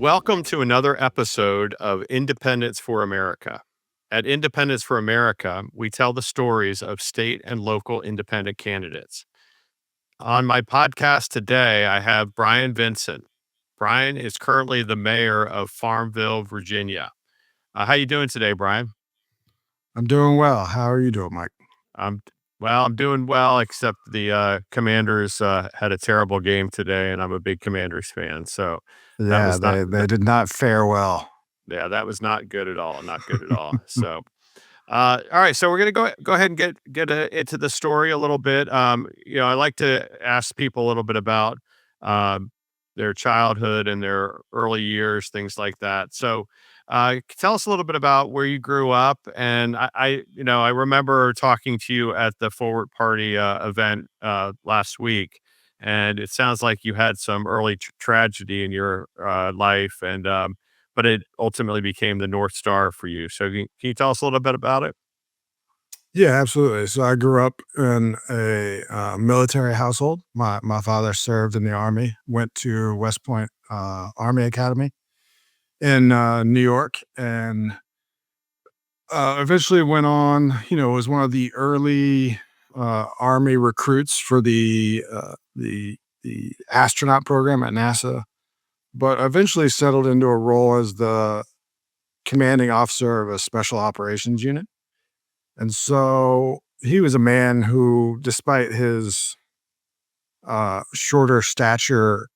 Welcome to another episode of Independence for America. At Independence for America, we tell the stories of state and local independent candidates. On my podcast today, I have Brian Vincent. Brian is currently the mayor of Farmville, Virginia. How you doing today, Brian? I'm doing well. How are you doing, Mike? I'm I'm doing well, except the Commanders had a terrible game today, and I'm a big Commanders fan. So that Yeah, was not they did not fare well. yeah, that was not good at all. Not good at all. All right, so we're gonna go ahead and get into the story a little bit. I like to ask people a little bit about um, their childhood and their early years, things like that. Tell us a little bit about where you grew up. And I remember talking to you at the Forward Party event last week, and it sounds like you had some early tragedy in your life, and but it ultimately became the North Star for you. So can you tell us a little bit about it? Yeah, absolutely. So I grew up in a military household. My father served in the army. Went to West Point Army Academy in New York, and eventually went on. Was one of the early Army recruits for the astronaut program at NASA. But eventually settled into a role as the commanding officer of a special operations unit. And so he was a man who, despite his shorter stature,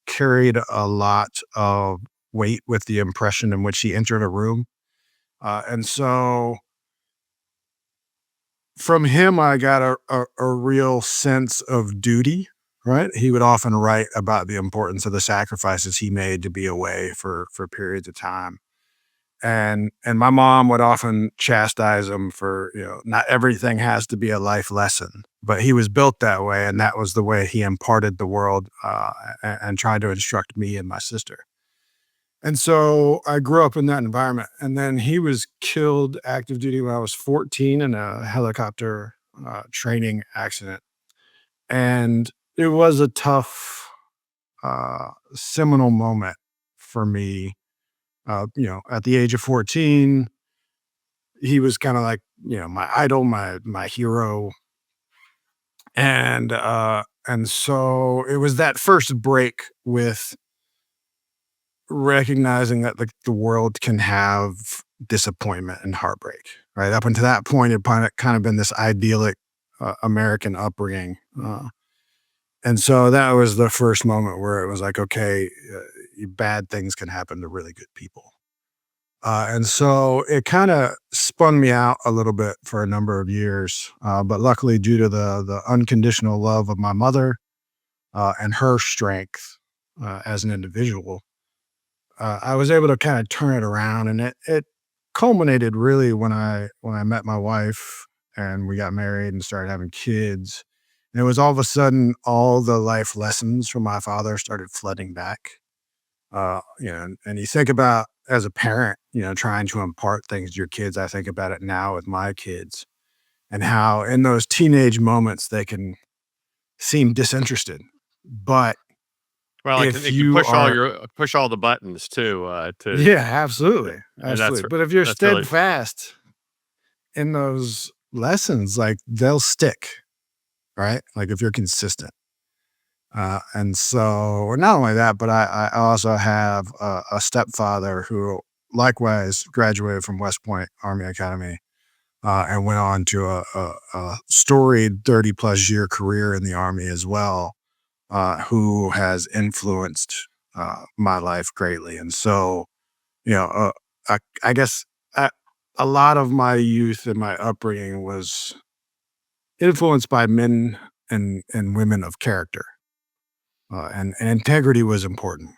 carried a lot of weight with the impression in which he entered a room. And so from him, I got a real sense of duty, right? He would often write about the importance of the sacrifices he made to be away for periods of time. And my mom would often chastise him for, not everything has to be a life lesson, but he was built that way, and that was the way he imparted the world, and tried to instruct me and my sister. And so I grew up in that environment, and then he was killed active duty when I was 14 in a helicopter training accident, and it was a tough, seminal moment for me. At the age of 14, he was kind of like, my idol, my hero. And so it was that first break with recognizing that the world can have disappointment and heartbreak, right? Up until that point, it kind of been this idyllic American upbringing. And so that was the first moment where it was like, okay, bad things can happen to really good people. And so it kind of spun me out a little bit for a number of years. But luckily, due to the unconditional love of my mother and her strength as an individual, I was able to kind of turn it around. And it culminated really when I met my wife and we got married and started having kids. And it was all of a sudden all the life lessons from my father started flooding back. And you think about, as a parent, trying to impart things to your kids. I think about it now with my kids and how in those teenage moments they can seem disinterested. But Well, if it can you are, push all the buttons too. yeah, absolutely, And absolutely. But if you're that's really steadfast in those lessons, like they'll stick, right? Like if you're consistent. And so not only that, but I also have a stepfather who likewise graduated from West Point Army Academy, and went on to a storied 30 plus year career in the Army as well, who has influenced my life greatly. And so, you know, uh, I guess I, a lot of my youth and my upbringing was influenced by men and women of character, and integrity was important.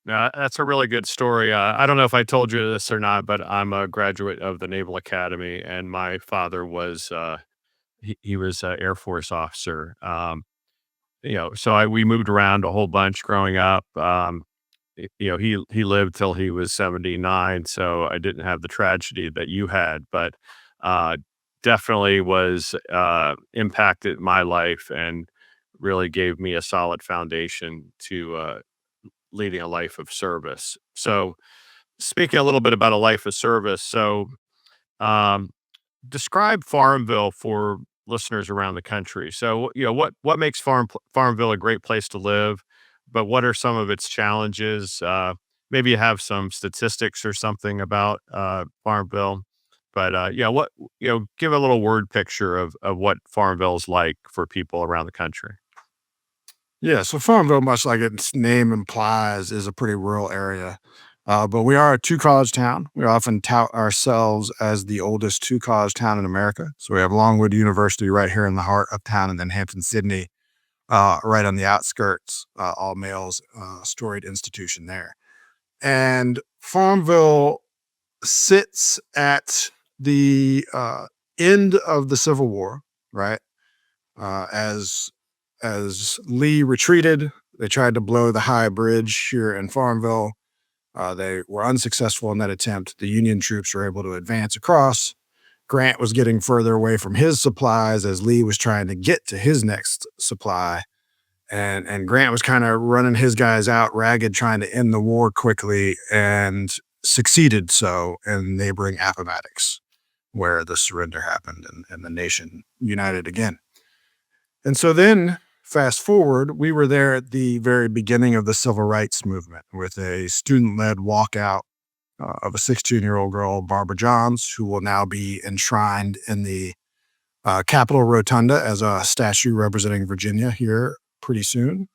that's a really good story. I don't know if I told you this or not, but I'm a graduate of the Naval Academy, and my father was he was an Air Force officer. We moved around a whole bunch growing up. He lived till he was 79, so I didn't have the tragedy that you had, but uh, definitely was impacted my life and really gave me a solid foundation to leading a life of service. So, speaking a little bit about a life of service, um, describe Farmville for listeners around the country. So, what makes Farmville a great place to live, but what are some of its challenges? Maybe you have some statistics or something about Farmville, but yeah, give a little word picture of what Farmville's like for people around the country. Yeah, so Farmville, much like its name implies, is a pretty rural area. But we are a two college town. We often tout ourselves as the oldest two college town in America. So we have Longwood University right here in the heart of town, and then Hampton Sydney right on the outskirts, all males, storied institution there. And Farmville sits at the end of the Civil War, right? As Lee retreated, they tried to blow the high bridge here in Farmville. They were unsuccessful in that attempt. The Union troops were able to advance across. Grant was getting further away from his supplies as Lee was trying to get to his next supply. And Grant was kind of running his guys out ragged, trying to end the war quickly, and succeeded so in neighboring Appomattox, where the surrender happened and the nation united again. And so then, fast forward, we were there at the very beginning of the civil rights movement with a student led walkout of a 16-year-old girl, Barbara Johns, who will now be enshrined in the Capitol Rotunda as a statue representing Virginia here pretty soon.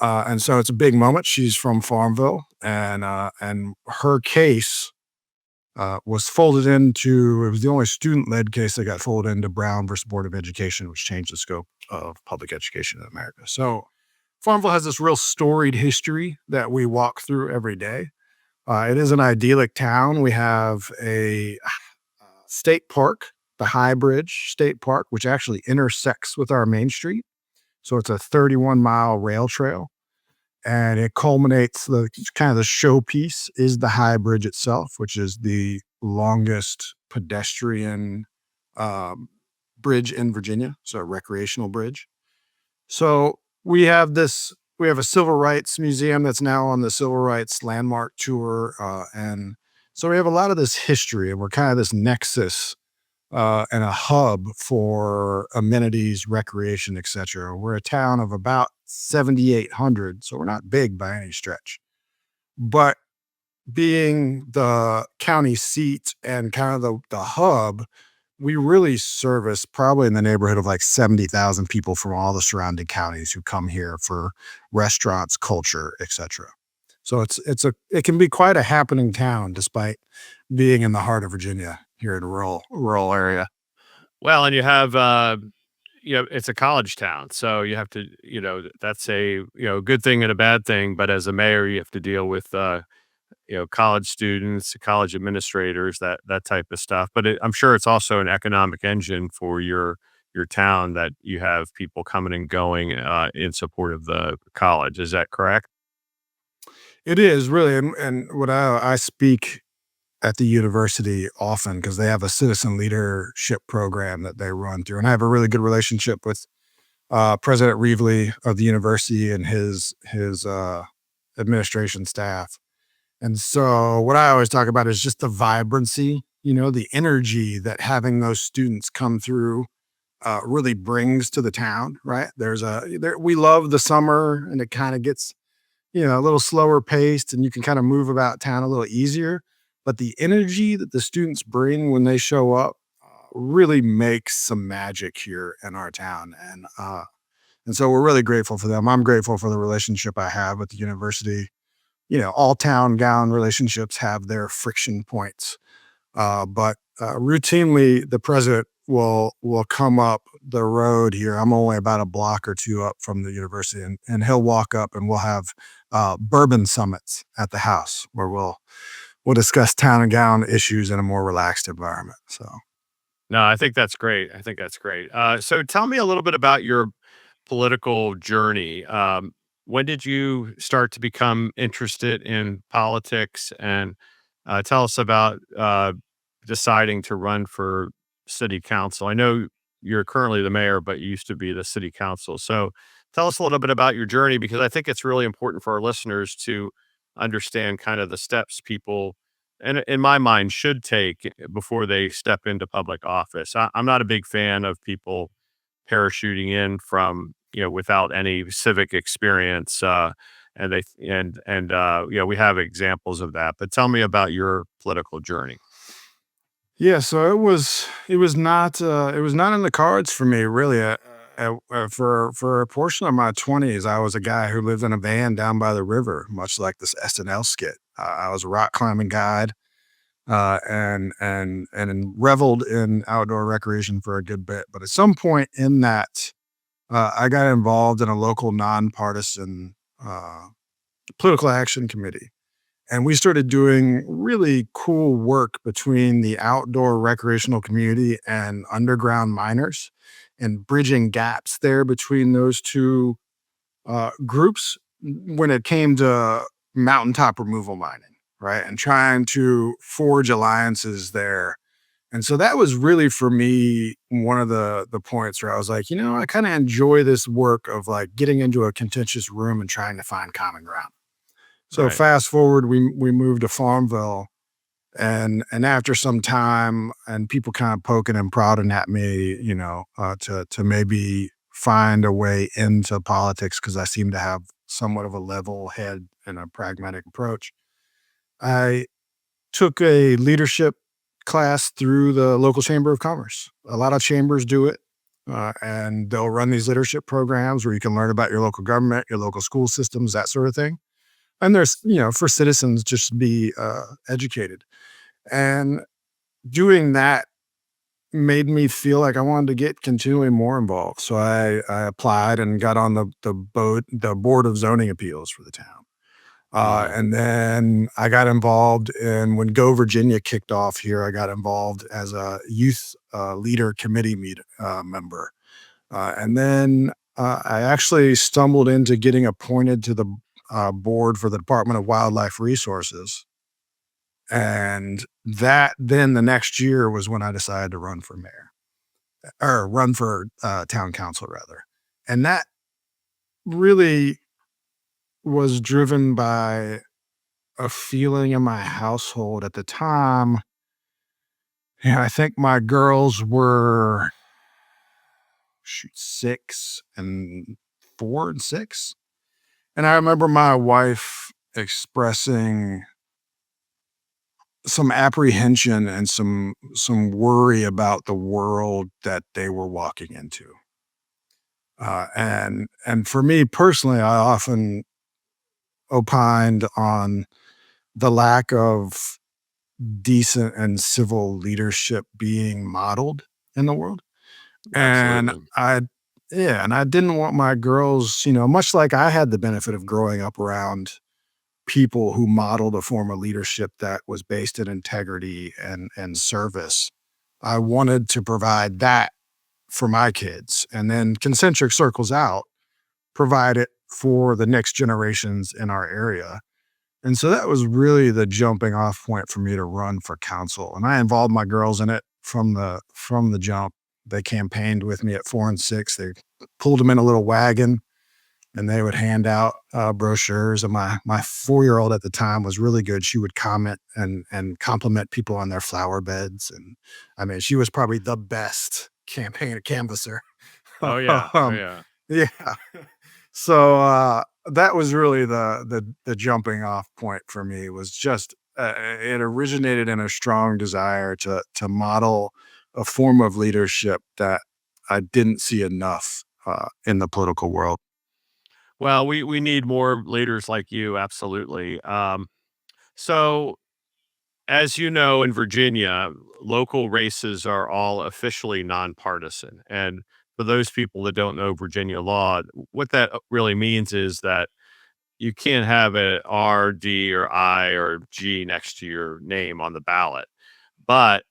And so it's a big moment. She's from Farmville, and her case was folded into, it was the only student-led case that got folded into Brown versus Board of Education, which changed the scope of public education in America. So Farmville has this real storied history that we walk through every day. It is an idyllic town. We have a state park, the High Bridge State Park, which actually intersects with our main street. So it's a 31-mile rail trail, and it culminates, the kind of the showpiece is the High Bridge itself, which is the longest pedestrian um, bridge in Virginia, so a recreational bridge. So we have a civil rights museum that's now on the civil rights landmark tour, and so we have a lot of this history, and we're kind of this nexus and a hub for amenities, recreation, etc. We're a town of about 7,800, so we're not big by any stretch. But being the county seat and kind of the hub, we really service probably in the neighborhood of like 70,000 people from all the surrounding counties who come here for restaurants, culture, etc. So it can be quite a happening town despite being in the heart of Virginia here in a rural area. Well, and you have, it's a college town, so you have to, that's a, good thing and a bad thing. But as a mayor, you have to deal with, college students, college administrators, that type of stuff. But I'm sure it's also an economic engine for your town that you have people coming and going in support of the college. Is that correct? It is really, and what I speak at the university often because they have a citizen leadership program that they run through, and I have a really good relationship with President Reevely of the university and his administration staff. And so, what I always talk about is just the vibrancy, the energy that having those students come through really brings to the town. Right? We love the summer, and it kind of gets a little slower paced and you can kind of move about town a little easier. But the energy that the students bring when they show up really makes some magic here in our town. And so we're really grateful for them. I'm grateful for the relationship I have with the university. All town gown relationships have their friction points. But routinely, the president will come up the road here. I'm only about a block or two up from the university, and he'll walk up, and we'll have bourbon summits at the house where we'll discuss town and gown issues in a more relaxed environment. So No, I think that's great. I think that's great. So tell me a little bit about your political journey. When did you start to become interested in politics? And tell us about deciding to run for city council. I know you're currently the mayor, but you used to be the city council. So tell us a little bit about your journey because I think it's really important for our listeners to understand kind of the steps people, and in my mind, should take before they step into public office. I'm not a big fan of people parachuting in from, without any civic experience. And they we have examples of that. But tell me about your political journey. Yeah, so it was not in the cards for me really. For a portion of my 20s, I was a guy who lived in a van down by the river, much like this SNL skit. I was a rock climbing guide, and reveled in outdoor recreation for a good bit. But at some point in that, I got involved in a local nonpartisan uh, political action committee. And we started doing really cool work between the outdoor recreational community and underground miners and bridging gaps there between those two groups when it came to mountaintop removal mining, right? And trying to forge alliances there. And so that was really for me one of the points where I was like, I kind of enjoy this work of like getting into a contentious room and trying to find common ground. So Right. fast forward, we moved to Farmville, and after some time, and people kind of poking and prodding at me, to maybe find a way into politics because I seem to have somewhat of a level head and a pragmatic approach. I took a leadership class through the local chamber of commerce. A lot of chambers do it. And they'll run these leadership programs where you can learn about your local government, your local school systems, that sort of thing. And there's, for citizens just to be educated. And doing that made me feel like I wanted to get continually more involved. So I applied and got on the board of zoning appeals for the town. Hmm. And then I got involved in when Go Virginia kicked off here. I got involved as a youth leader committee member. And then I actually stumbled into getting appointed to the board for the Department of Wildlife Resources. And that then the next year was when I decided to run for mayor or run for town council, rather. And that really was driven by a feeling in my household at the time. Yeah, I think my girls were shoot 6 and 4 and 6. And I remember my wife expressing some apprehension and some worry about the world that they were walking into. And for me personally, I often opined on the lack of decent and civil leadership being modeled in the world. And Absolutely. I didn't want my girls, much like I had the benefit of growing up around people who modeled a form of leadership that was based in integrity and service. I wanted to provide that for my kids and then concentric circles out, provide it for the next generations in our area. And so that was really the jumping off point for me to run for council. And I involved my girls in it from the jump. They campaigned with me at 4 and 6. They pulled them in a little wagon and they would hand out brochures. And my 4 year old at the time was really good. She would comment and compliment people on their flower beds. And I mean, she was probably the best campaign canvasser. Oh yeah. Oh um, yeah. yeah. So that was really the jumping off point for me. Was just it originated in a strong desire to model a form of leadership that I didn't see enough in the political world. Well, we need more leaders like you. Absolutely. So as you know, in Virginia, local races are all officially nonpartisan. And for those people that don't know Virginia law, what that really means is that you can't have a R, D, or I, or G next to your name on the ballot. But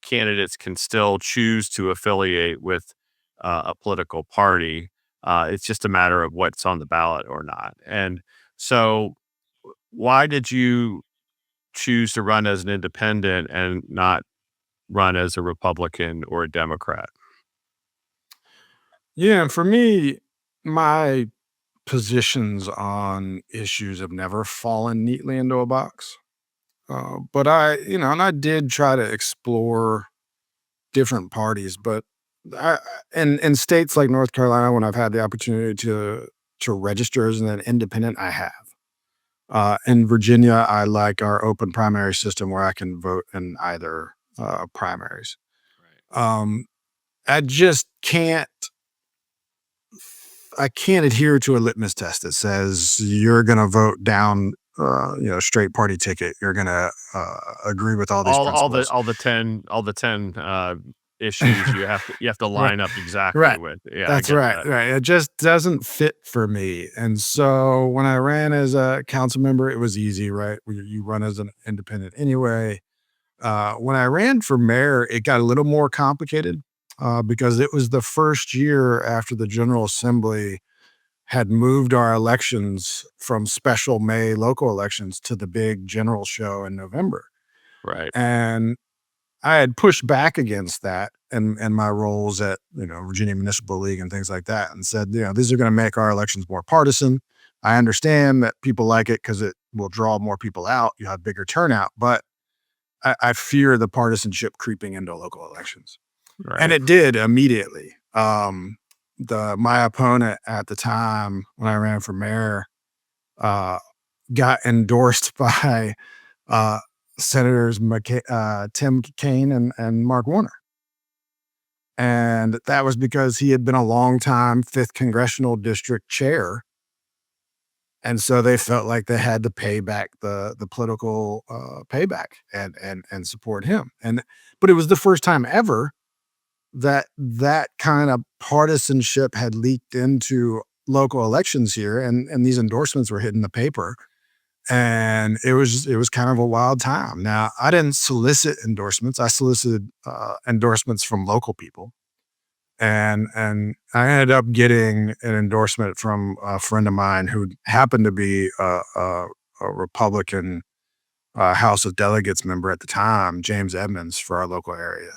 candidates can still choose to affiliate with a political party. It's just a matter of what's on the ballot or not. And so, why did you choose to run as an independent and not run as a Republican or a Democrat? Yeah, and for me, my positions on issues have never fallen neatly into a box. But and I did try to explore different parties, but I, in states like North Carolina, when I've had the opportunity to register as an independent, I have. In Virginia, I like our open primary system where I can vote in either primaries. Right. Um, I just can't I can't adhere to a litmus test that says you're going to vote down, straight party ticket. You're going to agree with all these principles. All the 10, issues you have to Right. line up exactly Right. with. Yeah, I That's get right. that. Right. It just doesn't fit for me. And so when I ran as a council member, it was easy, right? You run as an independent anyway. When I ran for mayor, it got a little more complicated because it was the first year after the General Assembly had moved our elections from special May local elections to the big general show in November. Right. And I had pushed back against that and my roles at, Virginia Municipal League and things like that and said, these are going to make our elections more partisan. I understand that people like it because it will draw more people out. You have bigger turnout, but I fear the partisanship creeping into local elections. And Right. it did immediately. My opponent at the time when I ran for mayor uh, got endorsed by uh, Senators Tim Kaine and Mark Warner. And that was because he had been a longtime 5th Congressional District chair. And so they felt like they had to pay back the political payback and support him. But it was the first time ever that kind of partisanship had leaked into local elections here, and these endorsements were hitting the paper, and it was kind of a wild time. Now, I didn't solicit endorsements. I solicited endorsements from local people, and I ended up getting an endorsement from a friend of mine who happened to be a Republican House of Delegates member at the time, James Edmonds, for our local area.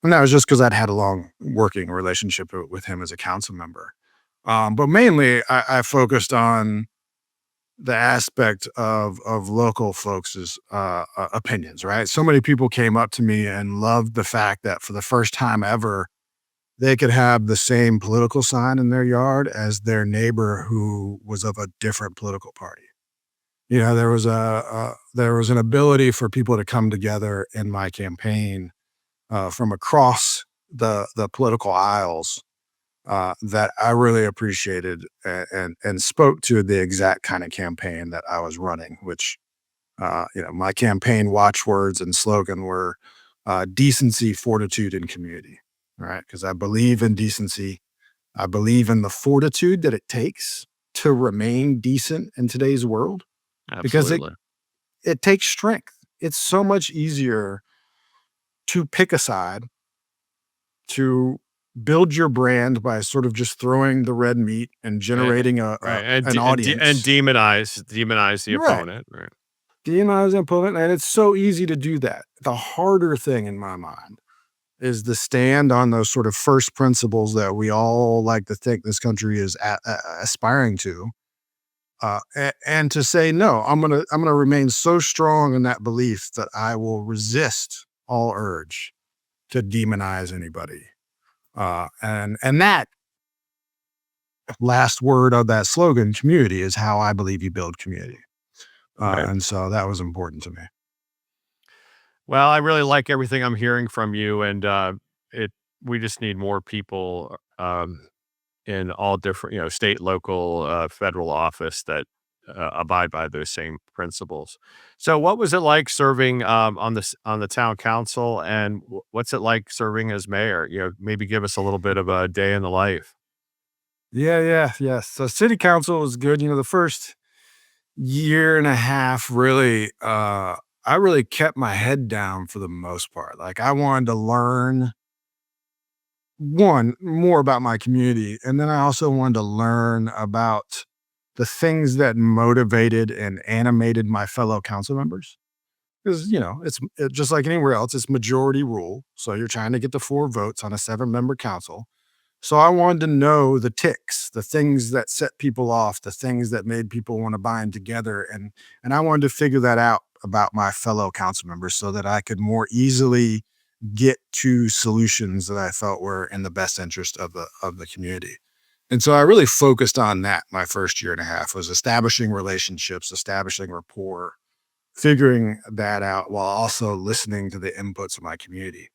And that was just because I'd had a long working relationship with him as a council member. But mainly, I focused on the aspect of local folks' opinions. Right, so many people came up to me and loved the fact that for the first time ever, they could have the same political sign in their yard as their neighbor who was of a different political party. There was an ability for people to come together in my campaign from across the political aisles that I really appreciated and spoke to the exact kind of campaign that I was running. Which my campaign watchwords and slogan were decency, fortitude, and community. Right, because I believe in decency. I believe in the fortitude that it takes to remain decent in today's world because it Absolutely. it takes strength. It's so much easier to pick a side, to build your brand by sort of just throwing the red meat and Eh, generating right, an and audience. demonize the Right. opponent, right. Demonize and opponent, and it's so easy to do that. The harder thing in my mind is to stand on those sort of first principles that we all like to think this country is aspiring to, and to say no. I'm gonna remain so strong in that belief that I will resist all urge to demonize anybody. And that last word of that slogan, community, is how I believe you build community. Right. And so that was important to me. Well, I really like everything I'm hearing from you, and, it we just need more people, in all different, state, local, federal office that abide by those same principles. So, what was it like serving on the town council, and what's it like serving as mayor? Maybe give us a little bit of a day in the life. Yeah, yeah, yeah. So city council was good. The first year and a half, really, I really kept my head down for the most part. Like I wanted to learn one more about my community, and then I also wanted to learn about the things that motivated and animated my fellow council members. Because it's just like anywhere else, it's majority rule. So you're trying to get the 4 votes on a 7-member council. So I wanted to know the ticks, the things that set people off, the things that made people want to bind together. And I wanted to figure that out about my fellow council members so that I could more easily get to solutions that I felt were in the best interest of the community. And so I really focused on that my first year and a half was establishing relationships, establishing rapport, figuring that out while also listening to the inputs of my community.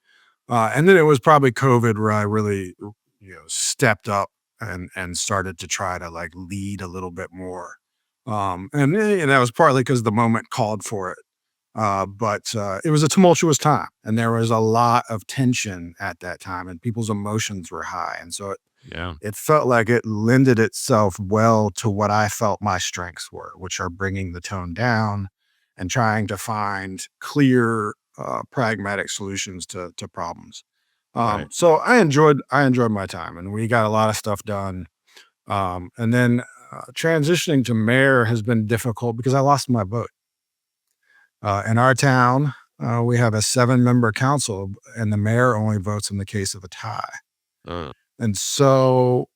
And then it was probably COVID where I really, stepped up and started to try to like lead a little bit more. And that was partly because the moment called for it. But it was a tumultuous time, and there was a lot of tension at that time, and people's emotions were high, and so Yeah. it felt like it lended itself well to what I felt my strengths were, which are bringing the tone down and trying to find clear, pragmatic solutions to problems. Right. So I enjoyed my time, and we got a lot of stuff done. And then transitioning to mayor has been difficult because I lost my vote. In our town, we have a 7-member council, and the mayor only votes in the case of a tie. Uh, And so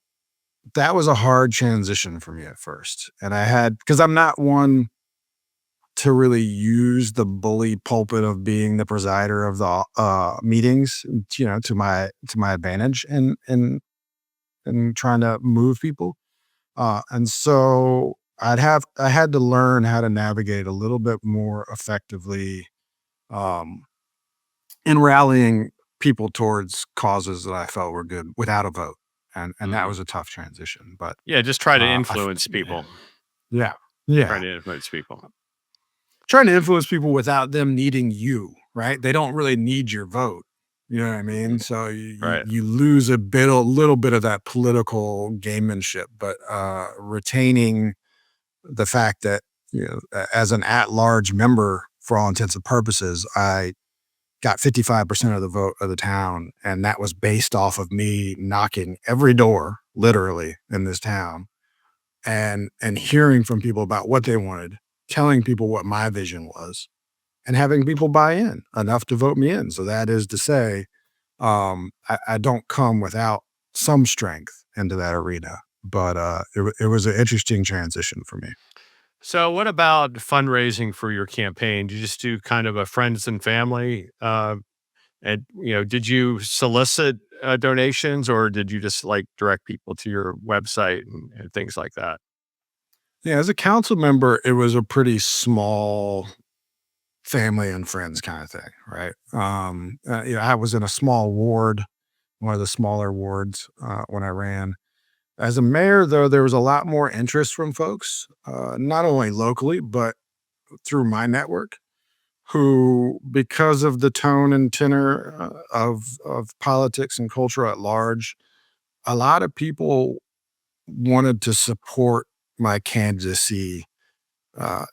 that was a hard transition for me at first. And I had, because I'm not one to really use the bully pulpit of being the presider of the meetings, to my advantage and trying to move people. And so I had to learn how to navigate a little bit more effectively um, in rallying people towards causes that I felt were good without a vote. And that mhm. was a tough transition. But Yeah, just try to I f influence people. yeah, Try yeah. to influence people. Trying to influence people without them needing you, right? They don't really need your vote. You know what I mean? Mhm. So you Right. you lose a little bit of that political gamemanship, but retaining the fact that, as an at-large member, for all intents and purposes, I got 55% of the vote of the town, and that was based off of me knocking every door, literally, in this town, and hearing from people about what they wanted, telling people what my vision was, and having people buy in enough to vote me in. So that is to say, I don't come without some strength into that arena, but it was an interesting transition for me. So, what about fundraising for your campaign? Do you just do kind of a friends and family? And did you solicit donations, or did you just like direct people to your website and things like that? Yeah, as a council member, it was a pretty small family and friends kind of thing, right? I was in a small ward, one of the smaller wards when I ran. As a mayor, though, there was a lot more interest from folks, not only locally, but through my network, who, because of the tone and tenor of politics and culture at large, a lot of people wanted to support my candidacy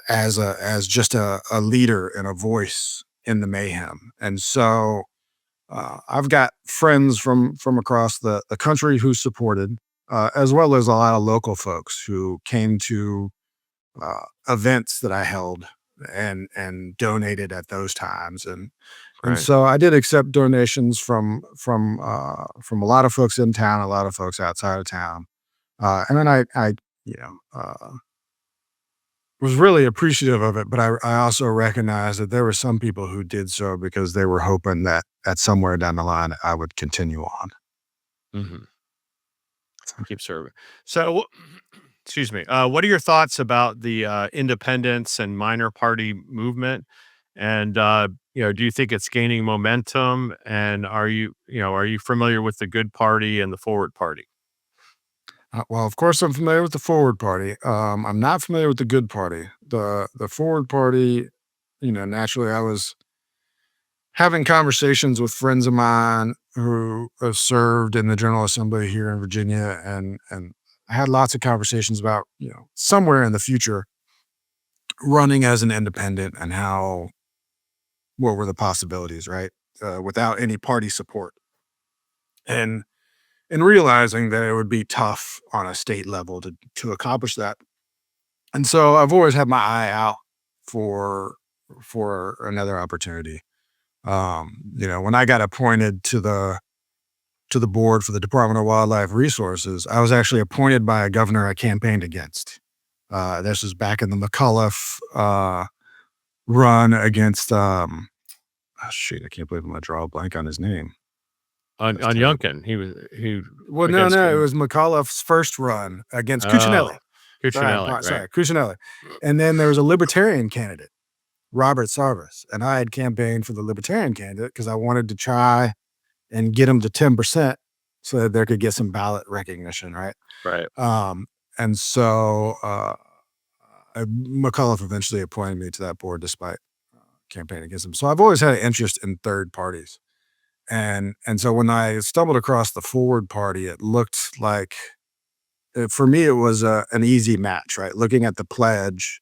as just a leader and a voice in the mayhem. And so I've got friends from across the country who supported, as well as a lot of local folks who came to events that I held and donated at those times. And Right. so I did accept donations from a lot of folks in town, a lot of folks outside of town. And then I you know, was really appreciative of it, but I also recognized that there were some people who did so because they were hoping that at somewhere down the line I would continue on. Hmm. Keep serving. So, excuse me. What are your thoughts about the independence and minor party movement? And do you think it's gaining momentum? And are you familiar with the Good Party and the Forward Party? Well, of course, I'm familiar with the Forward Party. I'm not familiar with the Good Party. The Forward Party, naturally, I was having conversations with friends of mine who have served in the General Assembly here in Virginia, and I had lots of conversations about, somewhere in the future running as an independent and how what were the possibilities, right? Without any party support. And realizing that it would be tough on a state level to accomplish that. And so I've always had my eye out for for another opportunity. When I got appointed to to the board for the Department of Wildlife Resources, I was actually appointed by a governor I campaigned against. This was back in the McAuliffe run against, oh, shoot, I can't believe I'm gonna draw a blank on his name. That's On terrible. Youngkin, he Well, no, against no, it him. was McAuliffe's first run against Cuccinelli. Oh, Cuccinelli, right. Sorry, Cuccinelli. And then there was a libertarian candidate, Robert Sarvis, and I had campaigned for the libertarian candidate because I wanted to try and get him to 10% so that there could get some ballot recognition, right? Right. Um, and so McAuliffe eventually appointed me to that board despite campaigning against him. So I've always had an interest in third parties. And so when I stumbled across the Forward Party, it looked like for me it was an easy match, right? Looking at the pledge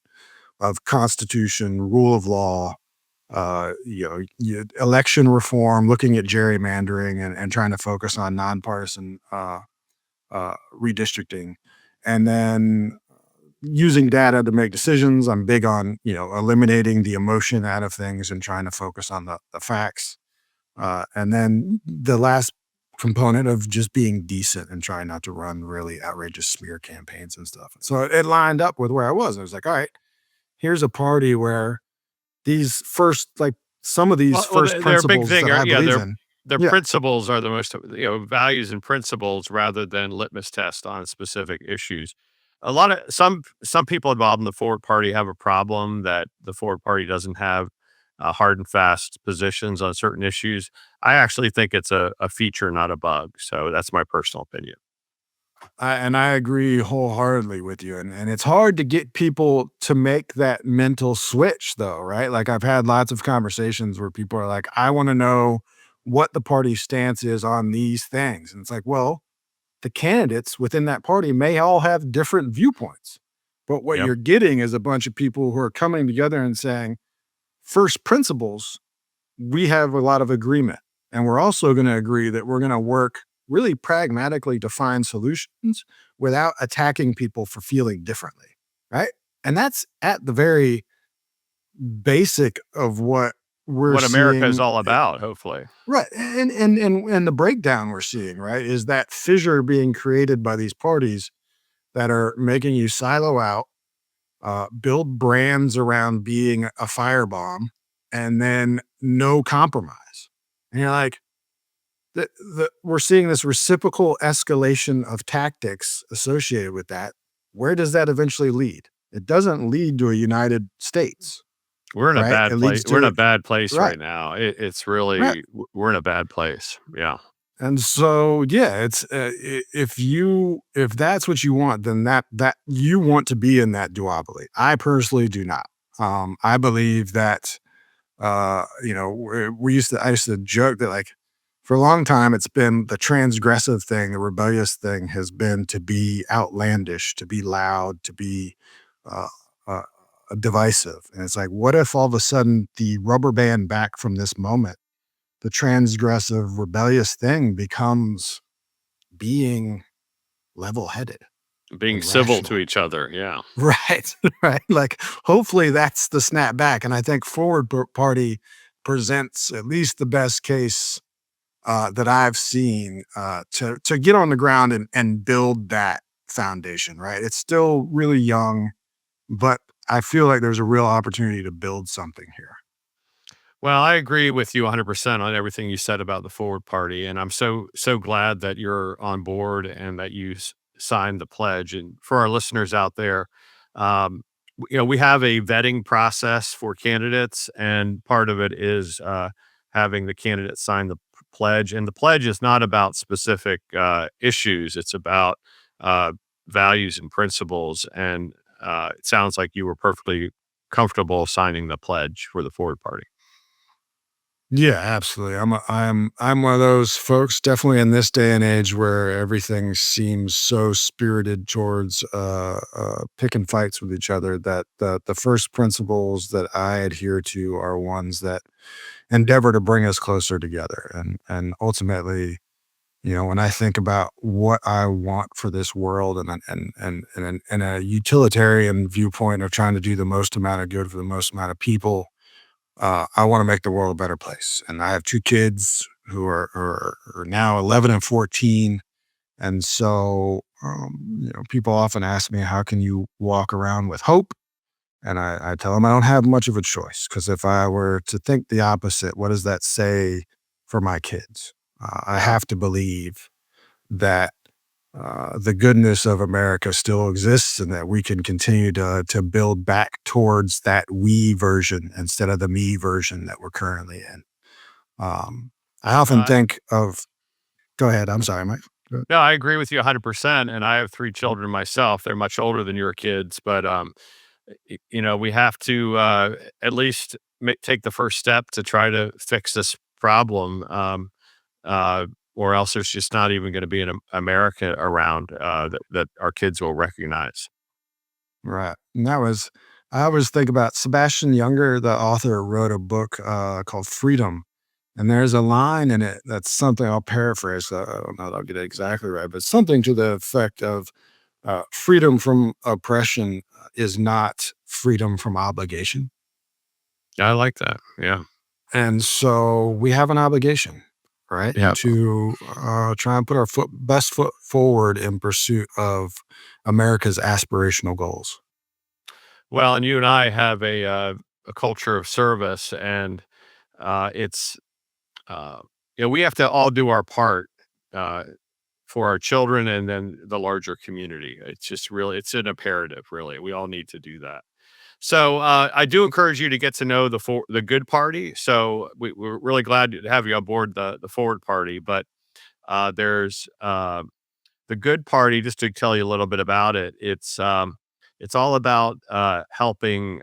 of Constitution, rule of law, election reform, looking at gerrymandering, and trying to focus on nonpartisan redistricting, and then using data to make decisions. I'm big on eliminating the emotion out of things and trying to focus on the facts. And then the last component of just being decent and trying not to run really outrageous smear campaigns and stuff. So it lined up with where I was. I was like, all right, here's a party where these first, like some of these Well, first their big principles thing that are I yeah, believe in. their Yeah. principles are the most, values and principles rather than litmus tests on specific issues. A lot of some people involved in the Forward Party have a problem that the Forward Party doesn't have hard and fast positions on certain issues. I actually think it's a feature, not a bug. So that's my personal opinion. And I agree wholeheartedly with you. And it's hard to get people to make that mental switch, though, right? Like I've had lots of conversations where people are like, I want to know what the party's stance is on these things. And it's like, well, the candidates within that party may all have different viewpoints. But what Yep. you're getting is a bunch of people who are coming together and saying, first principles, we have a lot of agreement. And we're also going to agree that we're going to work really pragmatically to find solutions without attacking people for feeling differently. Right. And that's at the very basic of what we're What America is seeing. all about, hopefully. Right. And the breakdown we're seeing, right, is that fissure being created by these parties that are making you silo out, build brands around being a firebomb, and then no compromise. And you're like, we're seeing this reciprocal escalation of tactics associated with that. Where does that eventually lead? It doesn't lead to a United States, We're in a right? bad It place. leads We're in a to bad place right, right now. It's right. really we're in a bad place. Yeah. And so, yeah, it's if that's what you want, then that you want to be in that duopoly. I personally do not. I believe that I used to joke that like for a long time it's been the transgressive thing, the rebellious thing has been to be outlandish, to be loud, to be uh, uh, divisive. And it's like, what if all of a sudden the rubber band back from this moment, the transgressive, rebellious thing becomes being level-headed Being and civil to rational. each other. Yeah. Right, right. Like, hopefully that's the snap back, and I think Party presents at least the best case, that I've seen, to get on the ground and build that foundation, right? It's still really young, but I feel like there's a real opportunity to build something here. Well, I agree with you 100% on everything you said about the Forward Party, and I'm so glad that you're on board and that you signed the pledge. And for our listeners out there, we have a vetting process for candidates, and part of it is having the candidate sign the pledge. And the pledge is not about specific issues; it's about uh, values and principles. And it sounds like you were perfectly comfortable signing the pledge for the Forward Party. Yeah, absolutely. I'm one of those folks, definitely in this day and age where everything seems so spirited towards picking fights with each other that the first principles that I adhere to are ones that endeavor to bring us closer together. And ultimately, when I think about what I want for this world and a utilitarian viewpoint of trying to do the most amount of good for the most amount of people, I want to make the world a better place. And I have two kids who are now 11 and 14. And so, people often ask me, how can you walk around with hope? And I tell them I don't have much of a choice, because if I were to think the opposite, what does that say for my kids? I Yeah. have to believe that the goodness of America still exists, and that we can continue to build back towards that we version instead of the me version that we're currently in. I often Uh, think of. Go ahead. I'm sorry, Mike. Go no, I agree with you 100%. And I have 3 children myself. They're much older than your kids, but we have to at least take the first step to try to fix this problem. Uh, or else there's just not even going to be an America around that our kids will recognize. Right. And I always think about Sebastian Younger, the author, wrote a book called Freedom. And there's a line in it that's something, I'll paraphrase. I don't know that I'll get it exactly right, but something to the effect of freedom from oppression is not freedom from obligation. I like that. Yeah. And so we have an obligation, right, Yeah. to try and put our best foot forward in pursuit of America's aspirational goals. Well, and you and I have a culture of service, and it's we have to all do our part uh, for our children and then the larger community. It's just really it's an imperative. Really, we all need to do that. So I do encourage you to get to know the good party. So we're really glad to have you on board the forward party, but there's the good party, just to tell you a little bit about it, it's all about, helping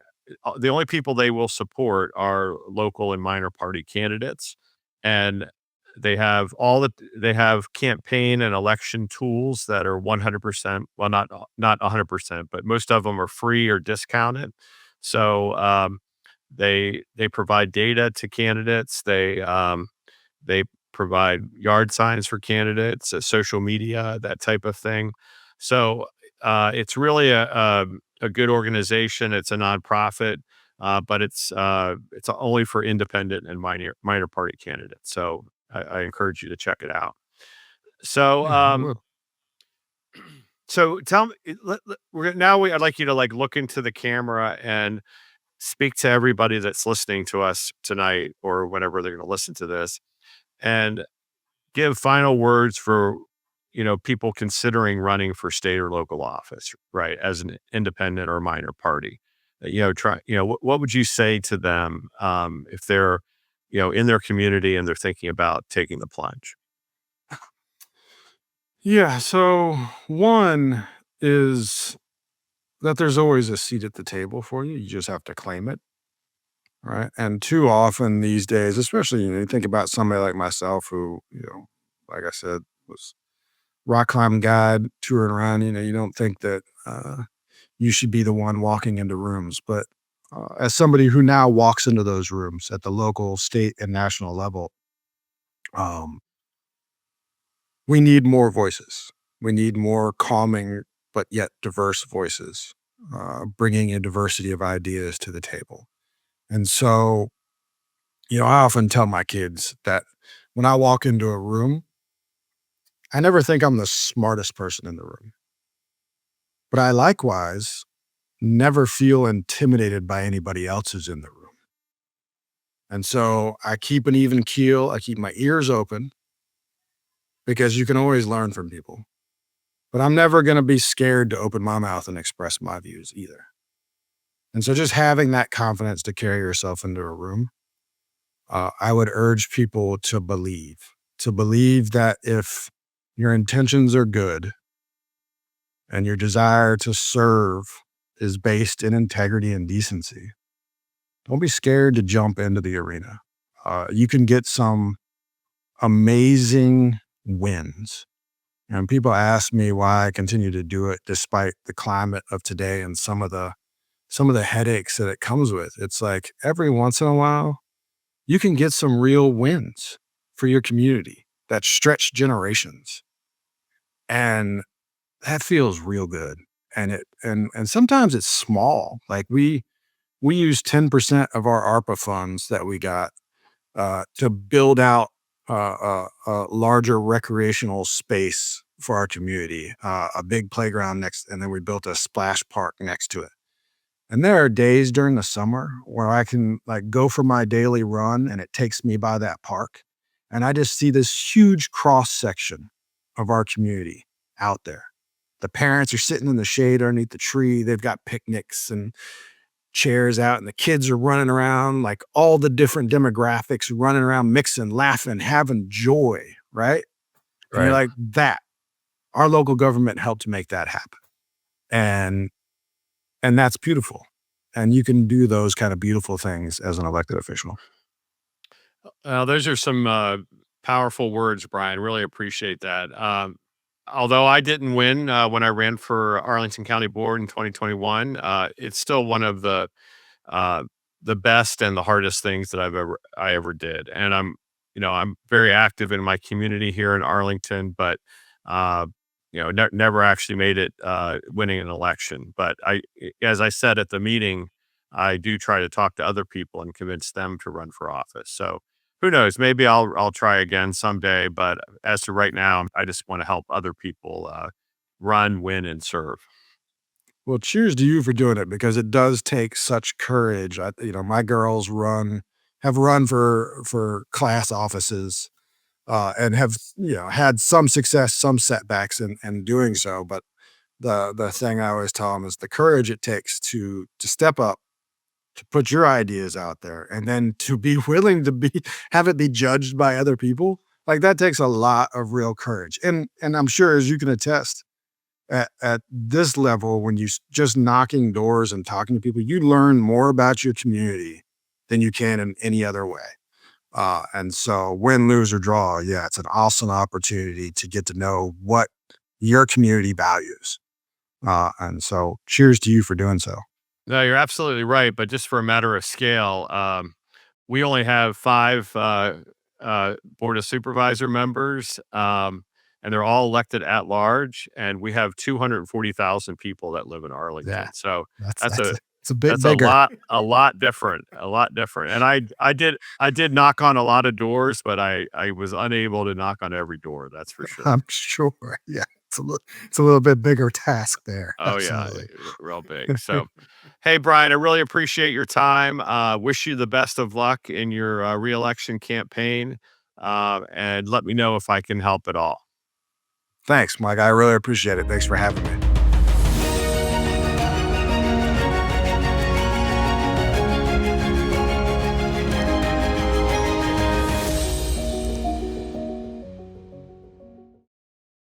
the only people they will support are local and minor party candidates, and they have campaign and election tools that are 100%, well, not 100%, but most of them are free or discounted. So, they provide data to candidates. They provide yard signs for candidates, social media, that type of thing. So it's really a good organization. It's a nonprofit, but it's only for independent and minor party candidates. So I encourage you to check it out. So Yeah, I will. so tell me, I'd like you to like look into the camera and speak to everybody that's listening to us tonight or whenever they're going to listen to this, and give final words for, people considering running for state or local office, right? As an independent or minor party. What would you say to them if they're, in their community and they're thinking about taking the plunge? Yeah. So one is that there's always a seat at the table for you. You just have to claim it. Right. And too often these days, especially, you think about somebody like myself who, like I said, was rock climbing guide touring around, you don't think that you should be the one walking into rooms. But as somebody who now walks into those rooms at the local, state, and national level, um, we need more voices. We need more calming but yet diverse voices, bringing a diversity of ideas to the table. And so, I often tell my kids that when I walk into a room, I never think I'm the smartest person in the room, but I likewise never feel intimidated by anybody else who's in the room. And so I keep an even keel. I keep my ears open because you can always learn from people. But I'm never going to be scared to open my mouth and express my views either. And so just having that confidence to carry yourself into a room, I would urge people to believe that if your intentions are good and your desire to serve is based in integrity and decency, don't be scared to jump into the arena. You can get some amazing wins. And people ask me why I continue to do it despite the climate of today and some of the headaches that it comes with. It's like every once in a while, you can get some real wins for your community that stretch generations. And that feels real good. And sometimes it's small. Like we use 10% of our ARPA funds that we got to build out a larger recreational space for our community, a big playground next, and then we built a splash park next to it. And there are days during the summer where I can like go for my daily run and it takes me by that park. And I just see this huge cross section of our community out there. The parents are sitting in the shade underneath the tree. They've got picnics and chairs out, and the kids are running around, like all the different demographics running around, mixing, laughing, having joy, right? And you're Right. like, that, our local government helped make that happen. And that's beautiful. And you can do those kind of beautiful things as an elected official. Those are some powerful words, Brian. Really appreciate that. Although I didn't win when I ran for Arlington County Board in 2021, it's still one of uh, the best and the hardest things that I ever did. And I'm very active in my community here in Arlington, but uh, never actually made it winning an election. But as I said at the meeting, I do try to talk to other people and convince them to run for office. So who knows? Maybe I'll try again someday. But as to right now, I just want to help other people run, win, and serve. Well, cheers to you for doing it because it does take such courage. My girls have run for class offices and have had some success, some setbacks in doing so. But the thing I always tell them is the courage it takes to step up, to put your ideas out there, and then to be willing to be have it be judged by other people. Like that takes a lot of real courage. And I'm sure as you can attest, at this level, when just knocking doors and talking to people, you learn more about your community than you can in any other way. And so win, lose, or draw, yeah, it's an awesome opportunity to get to know what your community values. And so cheers to you for doing so. No, you're absolutely right. But just for a matter of scale, we only have 5, board of supervisor members, and they're all elected at large, and we have 240,000 people that live in Yeah, Arlington. So that's that's a it's a bit that's a bigger. lot different, a lot different. And I did knock on a lot of doors, but I was unable to knock on every door, that's for sure. I'm sure. Yeah, it's a little bit bigger task there. Oh, yeah, Absolutely. real big. So, hey, Brian, I really appreciate your time. Wish you the best of luck in your reelection campaign, and let me know if I can help at all. Thanks, Mike. I really appreciate it. Thanks for having me.